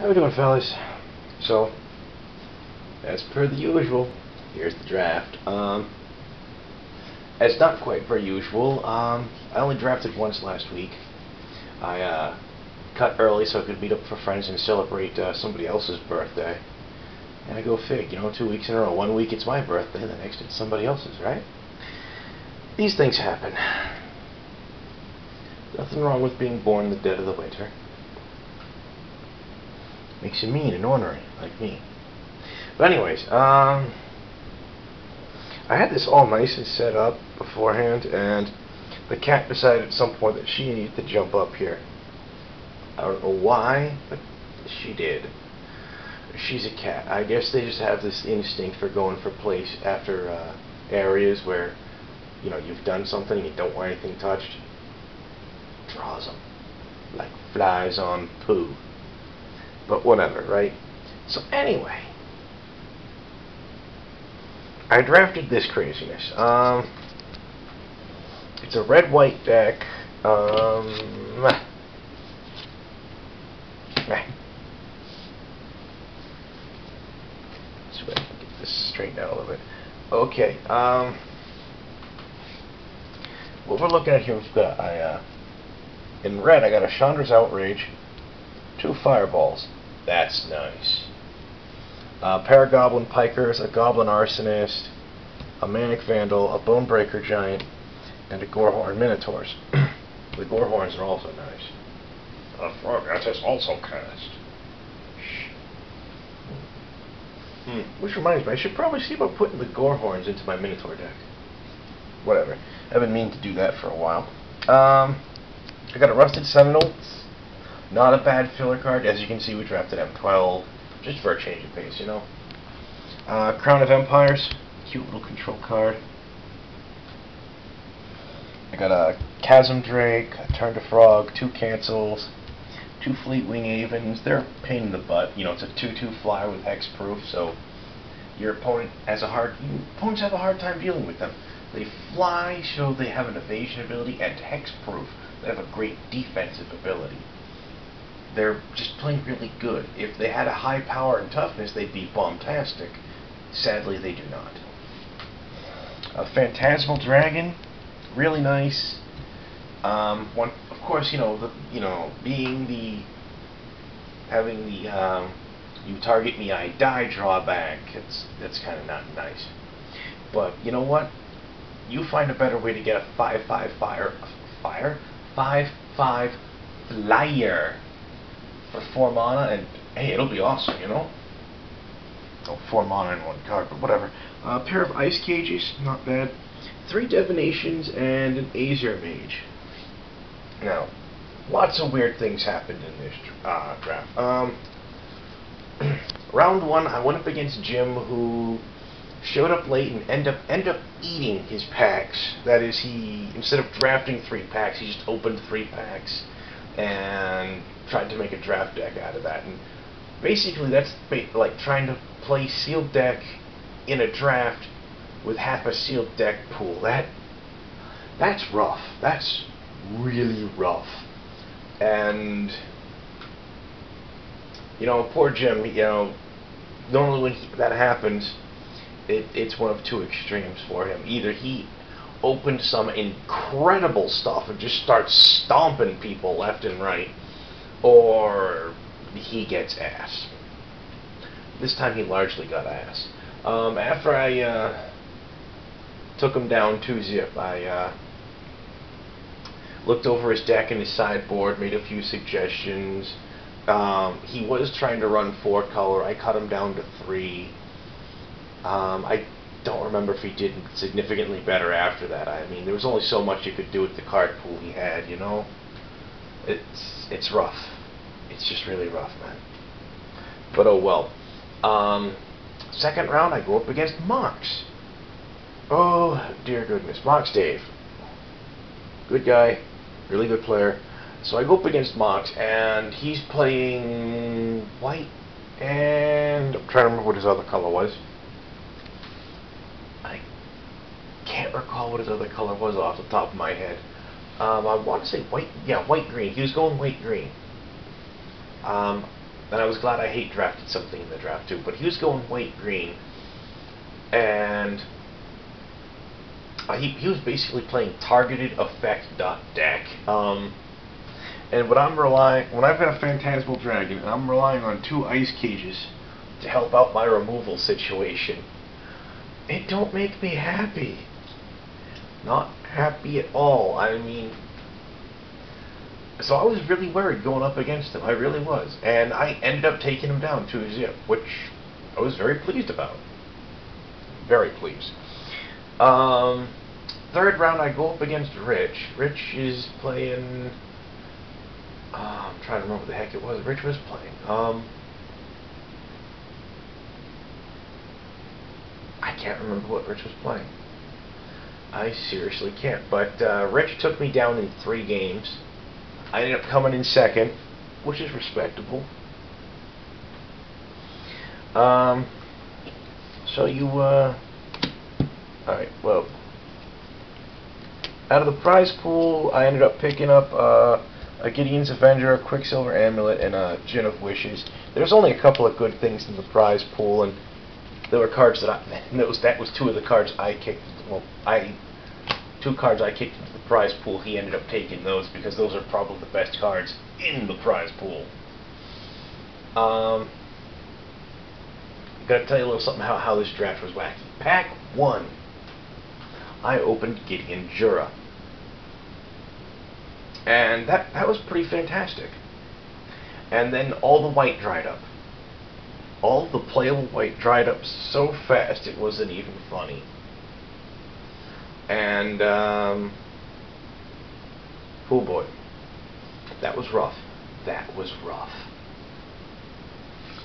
How we doing, fellas? So, as per the usual, here's the draft. It's not quite per usual. I only drafted once last week. I cut early so I could meet up for friends and celebrate somebody else's birthday. And I go fig, 2 weeks in a row. 1 week it's my birthday, the next it's somebody else's, right? These things happen. Nothing wrong with being born in the dead of the winter. Makes you mean and ornery, like me. But anyways, I had this all nice and set up beforehand, and the cat decided at some point that she needed to jump up here. I don't know why, but she did. She's a cat. I guess they just have this instinct for going for place after areas where, you've done something and you don't want anything touched. Draws them like flies on poo. But whatever, right? So anyway, I drafted this craziness. It's a red-white deck. See if I can get this straightened out a little bit. Okay. What we're looking at here, we've got in red, I got a Chandra's Outrage, 2 Fireballs. That's nice. A pair of Goblin Pikers, a Goblin Arsonist, a Manic Vandal, a Bonebreaker Giant, and a Gorehorn Minotaurs. The Gorehorns are also nice. That is also cast. Which reminds me, I should probably see about putting the Gorehorns into my Minotaur deck. Whatever. I've been meaning to do that for a while. I got a Rusted Sentinel. Not a bad filler card. As you can see, we drafted M12 just for a change of pace, Crown of Empires, cute little control card. I got a Chasm Drake, a Turn to Frog, 2 cancels, 2 Fleetwing Avens. They're a pain in the butt. It's a 2/2 flyer with hexproof, so your opponents have a hard time dealing with them. They fly, so they have an evasion ability, and hexproof. They have a great defensive ability. They're just plain really good. If they had a high power and toughness, they'd be bombastic. Sadly, they do not. A Phantasmal Dragon, really nice. One, of course, having the you target me, I die drawback. That's kind of not nice. But you know what? You find a better way to get a 5/5 5/5 flyer for 4 mana, and hey, it'll be awesome, Oh, 4 mana in 1 card, but whatever. A pair of Ice Cages, not bad. 3 Divinations and an Aether Mage. Now, lots of weird things happened in this draft. Round 1, I went up against Jim, who showed up late and ended up eating his packs. That is, instead of drafting 3 packs, he just opened 3 packs and tried to make a draft deck out of that. And basically, that's like trying to play sealed deck in a draft with half a sealed deck pool. That's rough. That's really rough. And poor Jim. Normally when that happens, it's one of 2 extremes for him. Either he opened some incredible stuff and just starts stomping people left and right, or he gets ass. This time he largely got ass. After I took him down 2-zip, I looked over his deck and his sideboard, made a few suggestions. He was trying to run 4 color. I cut him down to 3. I don't remember if he did significantly better after that. I mean, there was only so much you could do with the card pool he had, It's rough. It's just really rough, man. But oh well. Second round, I go up against Mox. Oh, dear goodness. Mox Dave. Good guy. Really good player. So I go up against Mox, and he's playing white, and I'm trying to remember what his other color was. I can't recall what his other color was off the top of my head. I want to say white, yeah, white-green. He was going white-green. and I was glad I hate drafted something in the draft too. But he was going white-green, and he was basically playing targeted effect deck. And when I've got a Phantasmal Dragon, and I'm relying on 2 Ice Cages to help out my removal situation, it don't make me happy. Not happy at all. I mean, so I was really worried going up against him. I really was. And I ended up taking him down 2-0, which I was very pleased about. Very pleased. Third round, I go up against Rich. Rich is playing... I'm trying to remember what the heck it was Rich was playing. I can't remember what Rich was playing. I seriously can't. But Rich took me down in 3 games. I ended up coming in second, which is respectable. So you, alright, well, out of the prize pool, I ended up picking up a Gideon's Avenger, a Quicksilver Amulet, and a Gin of Wishes. There's only a couple of good things in the prize pool, and there were cards that that was 2 of the cards I kicked. Well, 2 cards I kicked into the prize pool. He ended up taking those because those are probably the best cards in the prize pool. Gotta tell you a little something how this draft was wacky. Pack 1, I opened Gideon Jura. And that was pretty fantastic. And then all the white dried up. All the playable white dried up so fast it wasn't even funny. And, oh boy. That was rough. That was rough.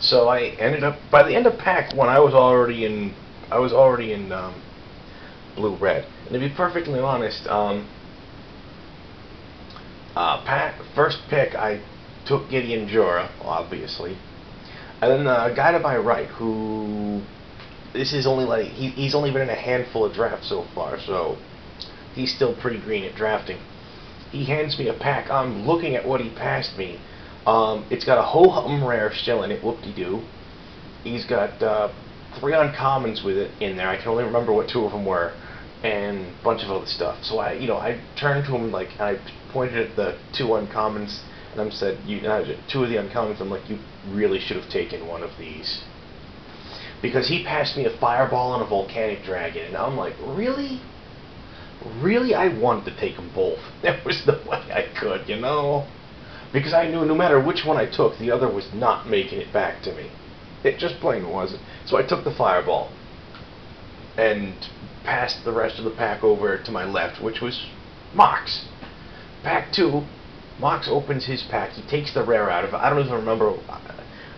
So I ended up, by the end of pack 1, I was already in blue-red. And to be perfectly honest, first pick, I took Gideon Jura, obviously. And then the guy to my right, who... This is only like... He's only been in a handful of drafts so far, so... He's still pretty green at drafting. He hands me a pack. I'm looking at what he passed me. It's got a Ho-Hum Rare still in it, whoop-de-doo. He's got 3 uncommons with it in there. I can only remember what 2 of them were. And a bunch of other stuff. So I turned to him, like, I pointed at the 2 uncommons, and I said, 2 of the uncommons, I'm like, you really should have taken one of these. Because he passed me a Fireball and a Volcanic Dragon, and I'm like, really? Really? I wanted to take them both. There was no way I could, you know? Because I knew no matter which one I took, the other was not making it back to me. It just plain wasn't. So I took the Fireball, and passed the rest of the pack over to my left, which was Mox. Pack 2, Mox opens his pack. He takes the rare out of it. I don't even remember.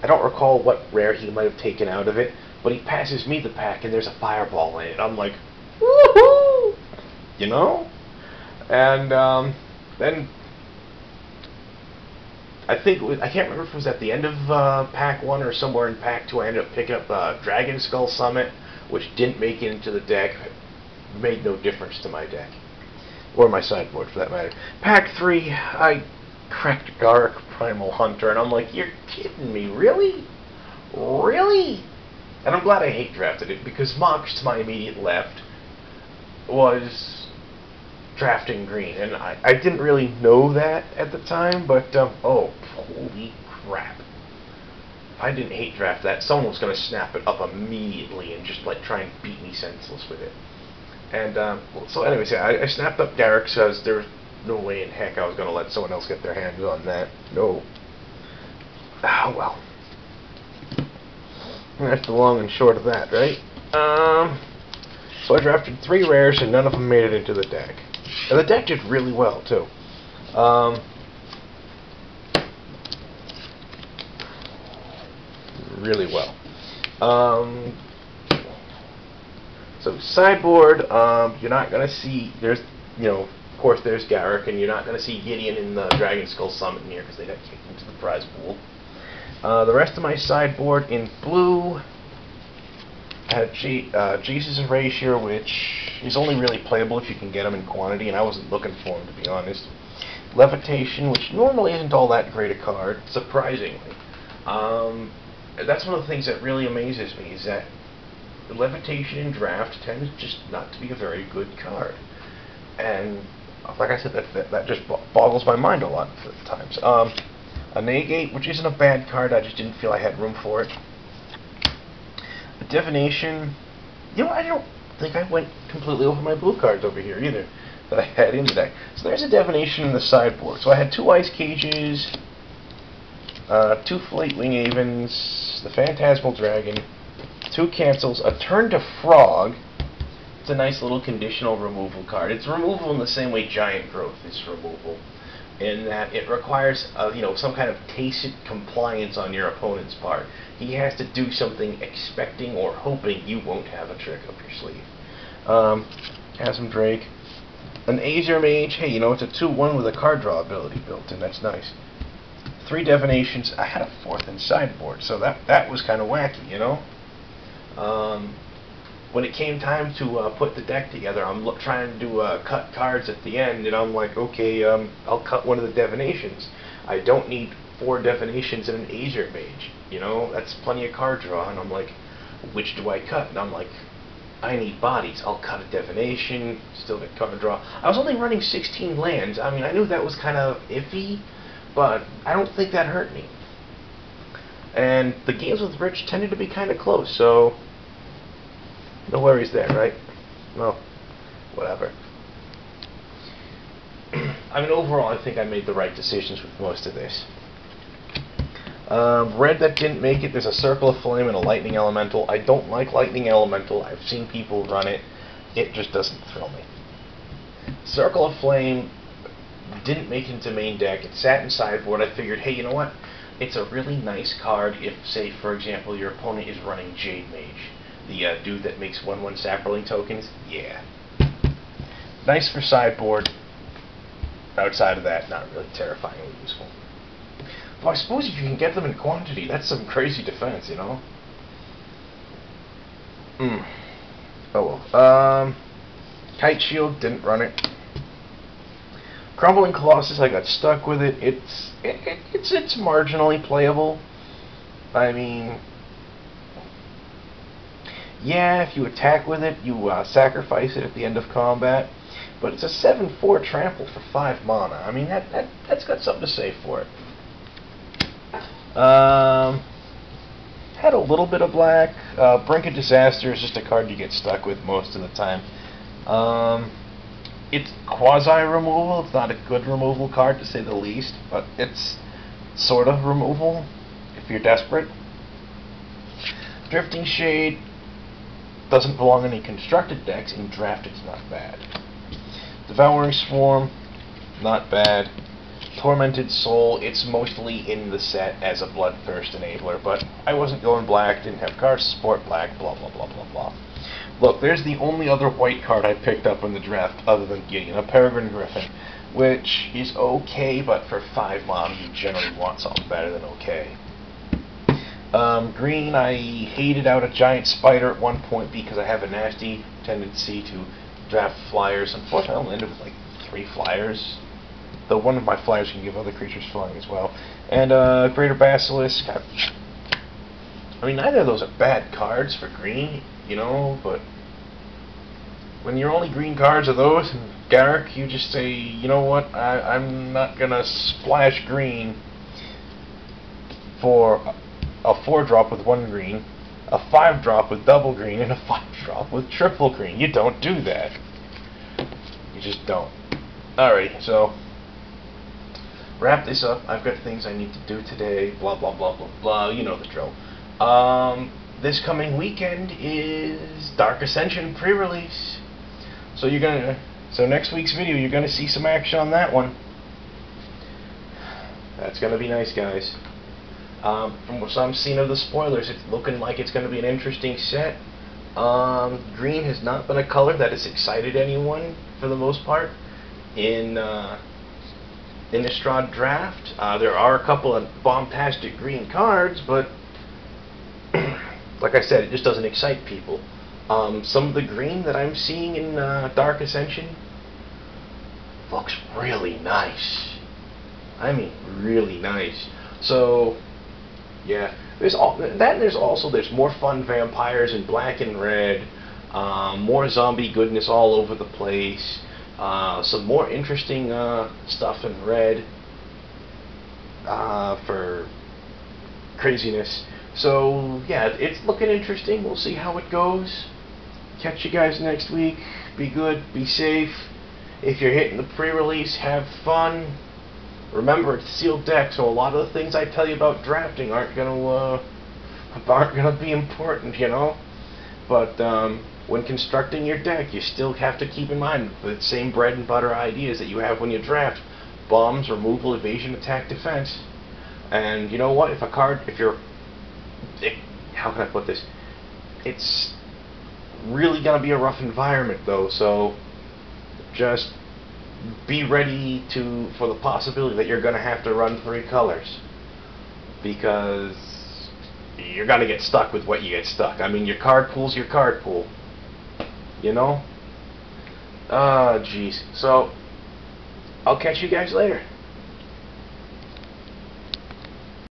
I don't recall what rare he might have taken out of it, but he passes me the pack, and there's a Fireball in it. I'm like, woohoo! You know? And then I think I can't remember if it was at the end of pack 1 or somewhere in pack 2. I ended up picking up Dragon Skull Summit, which didn't make it into the deck. Made no difference to my deck. Or my sideboard, for that matter. Pack 3, I cracked Garruk Primal Hunter, and I'm like, you're kidding me, really? Really? And I'm glad I hate drafted it, because Mox, to my immediate left, was drafting green. And I didn't really know that at the time, but, oh, holy crap. I didn't hate draft that. Someone was going to snap it up immediately and just like try and beat me senseless with it. And so anyways, yeah, I snapped up Garruk because there was no way in heck I was going to let someone else get their hands on that. No. Oh well. That's the long and short of that, right? So I drafted 3 rares and none of them made it into the deck. And the deck did really well too. Really well. So sideboard, you're not gonna see. There's, of course, there's Garruk, and you're not gonna see Gideon in the Dragon Skull Summit in here because they got kicked into the prize pool. The rest of my sideboard in blue, I had Jesus Erasure, which is only really playable if you can get them in quantity, and I wasn't looking for them, to be honest. Levitation, which normally isn't all that great a card, surprisingly. That's one of the things that really amazes me, is that Levitation in Draft tends just not to be a very good card. And like I said, that just boggles my mind a lot of times. A Negate, which isn't a bad card, I just didn't feel I had room for it. A Divination, I don't think I went completely over my blue cards over here either that I had in the deck. So there's a Divination in the sideboard. So I had 2 Ice Cages, 2 Fleetwing Avens, the Phantasmal Dragon, 2 cancels, a Turn to Frog. It's a nice little conditional removal card. It's removal in the same way Giant Growth is removal, in that it requires some kind of tacit compliance on your opponent's part. He has to do something expecting or hoping you won't have a trick up your sleeve. Chasm Drake. An Aether Mage, hey, it's a 2/1 with a card draw ability built in, that's nice. 3 Divinations, I had a 4th in sideboard, so that was kind of wacky, When it came time to put the deck together, I'm trying to cut cards at the end, and I'm like, okay, I'll cut one of the Divinations. I don't need 4 Divinations and an Aether Mage, that's plenty of card draw, and I'm like, which do I cut? And I'm like, I need bodies. I'll cut a Divination, still get card draw. I was only running 16 lands. I mean, I knew that was kind of iffy, but I don't think that hurt me. And the games with Rich tended to be kind of close, so no worries there, right? Well, whatever. I mean, overall, I think I made the right decisions with most of this. Red that didn't make it, there's a Circle of Flame and a Lightning Elemental. I don't like Lightning Elemental. I've seen people run it. It just doesn't thrill me. Circle of Flame didn't make it into main deck. It sat in sideboard. I figured, hey, you know what? It's a really nice card if, say, for example, your opponent is running Jade Mage. The dude that makes 1/1 Saproling tokens? Yeah. Nice for sideboard. Outside of that, not really terrifyingly useful. Though I suppose if you can get them in quantity, that's some crazy defense, Oh well. Kite Shield, didn't run it. Crumbling Colossus, I got stuck with it. It's marginally playable. I mean, yeah, if you attack with it, you sacrifice it at the end of combat. But it's a 7/4 trample for 5 mana. I mean, that's got something to say for it. Had a little bit of black. Brink of Disaster is just a card you get stuck with most of the time. It's quasi-removal. It's not a good removal card, to say the least, but it's sort of removal if you're desperate. Drifting Shade doesn't belong in any constructed decks. In draft, it's not bad. Devouring Swarm, not bad. Tormented Soul, it's mostly in the set as a Bloodthirst enabler, but I wasn't going black, didn't have cards to support black, blah blah blah blah blah. Look, there's the only other white card I picked up in the draft other than Gideon, a Peregrine Griffin, which is okay, but for 5 mana you generally want something better than okay. Green, I hated out a Giant Spider at one point because I have a nasty tendency to draft flyers. Unfortunately, I only ended with like 3 flyers. Though one of my flyers can give other creatures flying as well. And Greater Basilisk. I mean, neither of those are bad cards for green, but when your only green cards are those and Garruk, you just say, you know what, I'm not going to splash green for a 4-drop with 1 green, a 5-drop with double green, and a 5-drop with triple green. You don't do that. You just don't. Alrighty, so wrap this up. I've got things I need to do today, blah blah blah blah blah, you know the drill. This coming weekend is Dark Ascension pre-release. So next week's video you're gonna see some action on that one. That's gonna be nice, guys. From what I'm seeing of the spoilers, it's looking like it's gonna be an interesting set. Green has not been a color that has excited anyone for the most part in the Strahd draft. There are a couple of bombastic green cards, but like I said, it just doesn't excite people. Some of the green that I'm seeing in Dark Ascension looks really nice. I mean, really nice. So, Yeah, there's all that. And there's more fun vampires in black and red. More zombie goodness all over the place. Some more interesting stuff in red for craziness. So yeah, it's looking interesting. We'll see how it goes. Catch you guys next week. Be good. Be safe. If you're hitting the pre-release, have fun. Remember, it's a sealed deck, so a lot of the things I tell you about drafting aren't gonna be important, you know. But when constructing your deck, you still have to keep in mind the same bread and butter ideas that you have when you draft: bombs, removal, evasion, attack, defense. And you know what? How can I put this? It's really gonna be a rough environment, though. So just be ready for the possibility that you're going to have to run 3 colors, because you're going to get stuck with what you get stuck. I mean, your card pool's your card pool, you know? Jeez. So I'll catch you guys later.